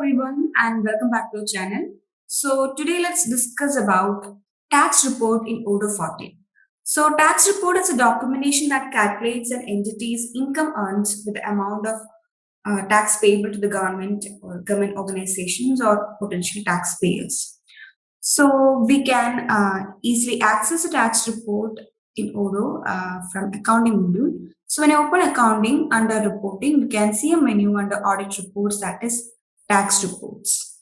everyone and welcome back to our channel. So today let's discuss about tax report in Odoo 14. So tax report is a documentation that calculates an entity's income earns with the amount of tax payable to the government or government organizations or potential taxpayers. So we can easily access a tax report in Odoo from accounting module. So when I open accounting under reporting, we can see a menu under audit reports, that is tax reports.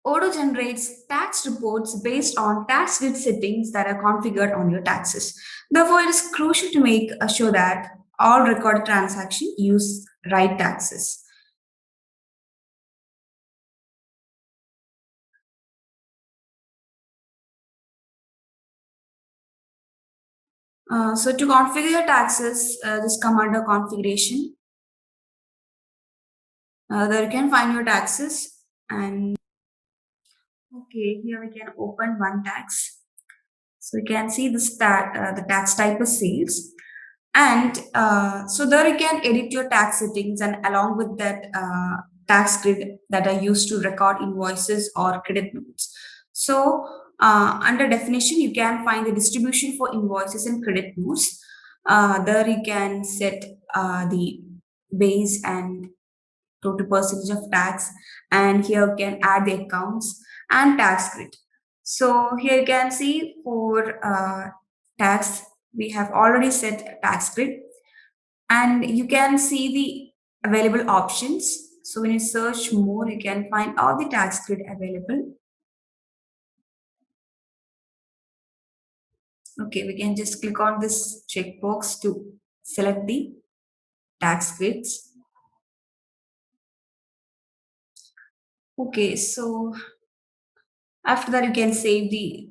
Odoo generates tax reports based on tax grid settings that are configured on your taxes. Therefore, it is crucial to make sure that all recorded transactions use right taxes. So to configure your taxes, just come under configuration. There you can find your taxes, and okay, here we can open one tax. So you can see the tax type is sales, and so there you can edit your tax settings, and along with that tax grid that are used to record invoices or credit notes. So under definition, you can find the distribution for invoices and credit notes. There you can set the base and total percentage of tax, and here you can add the accounts and tax grid. So here you can see for tax we have already set tax grid, and you can see the available options. So when you search more, you can find all the tax grid available. Okay, we can just click on this checkbox to select the tax grids. Okay, so after that you can save the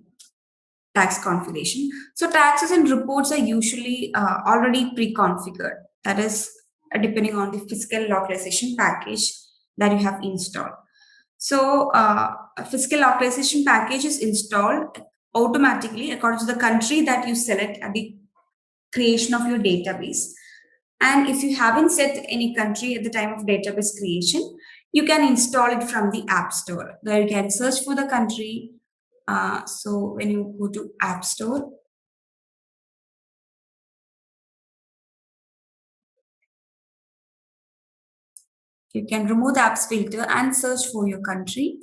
tax configuration. So taxes and reports are usually already pre-configured. That is depending on the fiscal localization package that you have installed. So a fiscal localization package is installed automatically according to the country that you select at the creation of your database. And if you haven't set any country at the time of database creation, you can install it from the App Store. There you can search for the country. So when you go to App Store, you can remove the apps filter and search for your country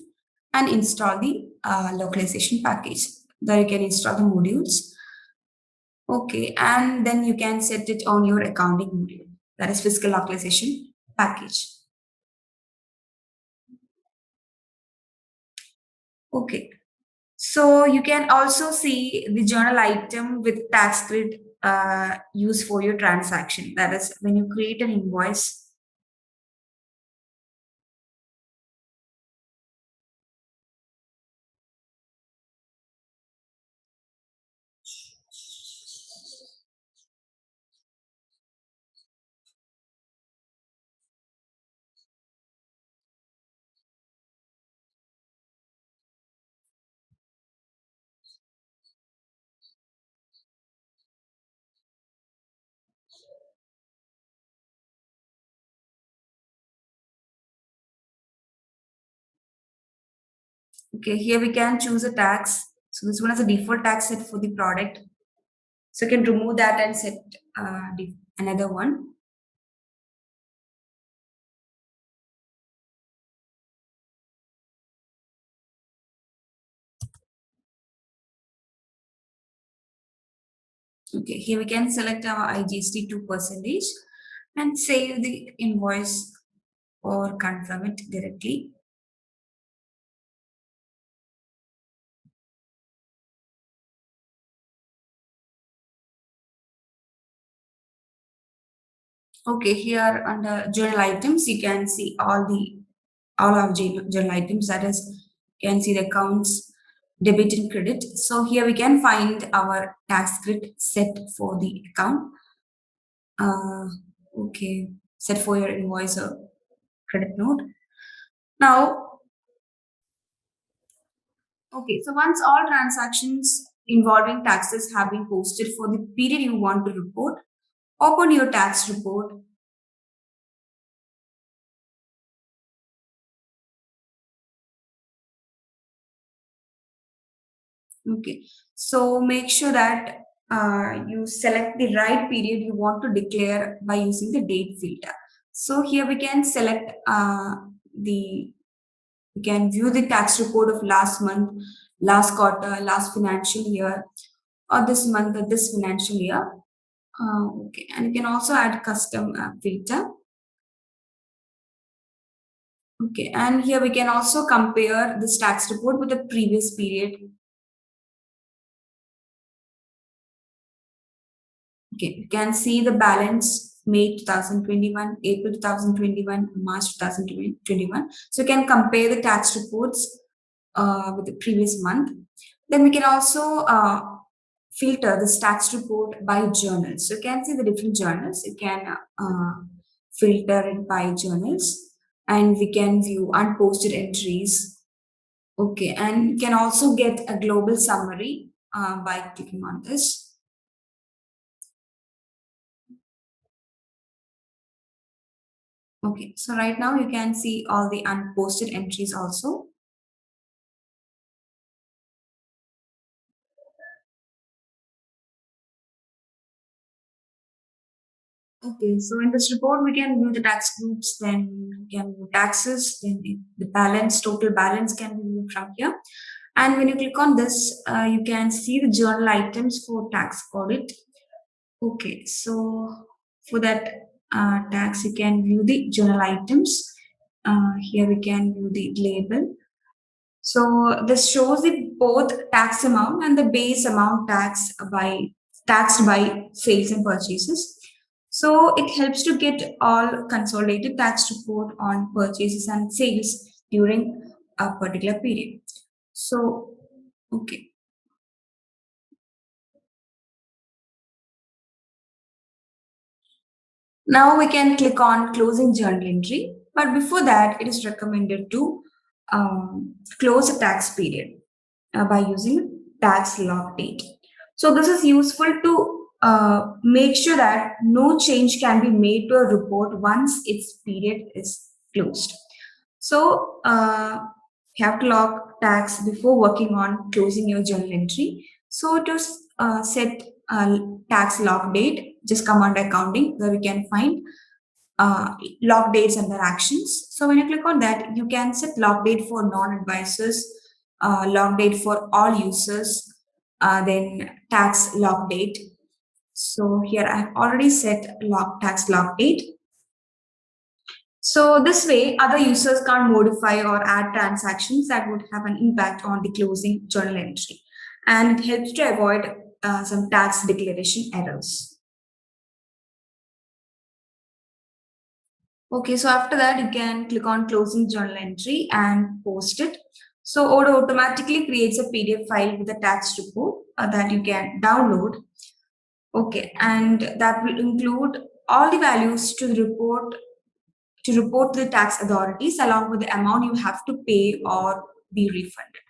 and install the localization package. There you can install the modules. Okay, and then you can set it on your accounting module, that is fiscal localization package. Okay, so you can also see the journal item with tax grid used for your transaction. That is when you create an invoice. Okay, here we can choose a tax. So this one is a default tax set for the product. So you can remove that and set another one. Okay, here we can select our IGST 2% and save the invoice or confirm it directly. Okay, here under journal items, you can see all of journal items. That is, you can see the accounts, debit and credit. So here we can find our tax grid set for the account. Okay, set for your invoice or credit note. Now, okay, so once all transactions involving taxes have been posted for the period you want to report, open your tax report. Okay, so make sure that you select the right period you want to declare by using the date filter. So here we can select the we can view the tax report of last month, last quarter, last financial year, or this month or this financial year. Okay, and you can also add custom filter. Okay, and here we can also compare this tax report with the previous period. Okay, you can see the balance May 2021, April 2021, March 2021. So you can compare the tax reports with the previous month. Then we can also filter this tax report by journals. So you can see the different journals. You can filter it by journals, and we can view unposted entries. Okay, and you can also get a global summary by clicking on this. Okay, so right now you can see all the unposted entries also. Okay, so in this report, we can view the tax groups, then we can view taxes, then the balance, total balance can be viewed from here. And when you click on this, you can see the journal items for tax audit. Okay, so for that tax, you can view the journal items. Here we can view the label. So this shows the both tax amount and the base amount taxed by sales and purchases. So it helps to get all consolidated tax report on purchases and sales during a particular period. So okay. Now we can click on closing journal entry. But before that, it is recommended to close a tax period by using tax log date. So this is useful to make sure that no change can be made to a report once its period is closed. So you have to log tax before working on closing your journal entry. So to set tax log date, just come under accounting where we can find log dates under actions. So when you click on that, you can set log date for non-advisors, log date for all users, then tax log date. So here I have already set tax log date. So this way, other users can't modify or add transactions that would have an impact on the closing journal entry, and it helps to avoid some tax declaration errors. Okay, so after that, you can click on closing journal entry and post it. So Odoo automatically creates a PDF file with a tax report that you can download. Okay, and that will include all the values to report to the tax authorities along with the amount you have to pay or be refunded.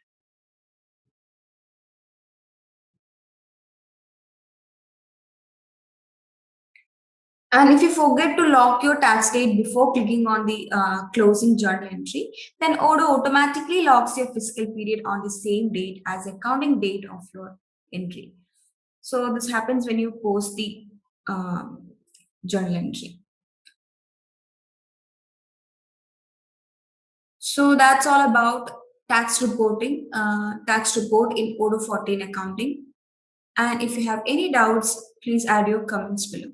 And if you forget to lock your tax date before clicking on the closing journal entry, then Odoo automatically locks your fiscal period on the same date as the accounting date of your entry. So this happens when you post the journal entry. So that's all about tax report in Odoo 14 accounting. And if you have any doubts, please add your comments below.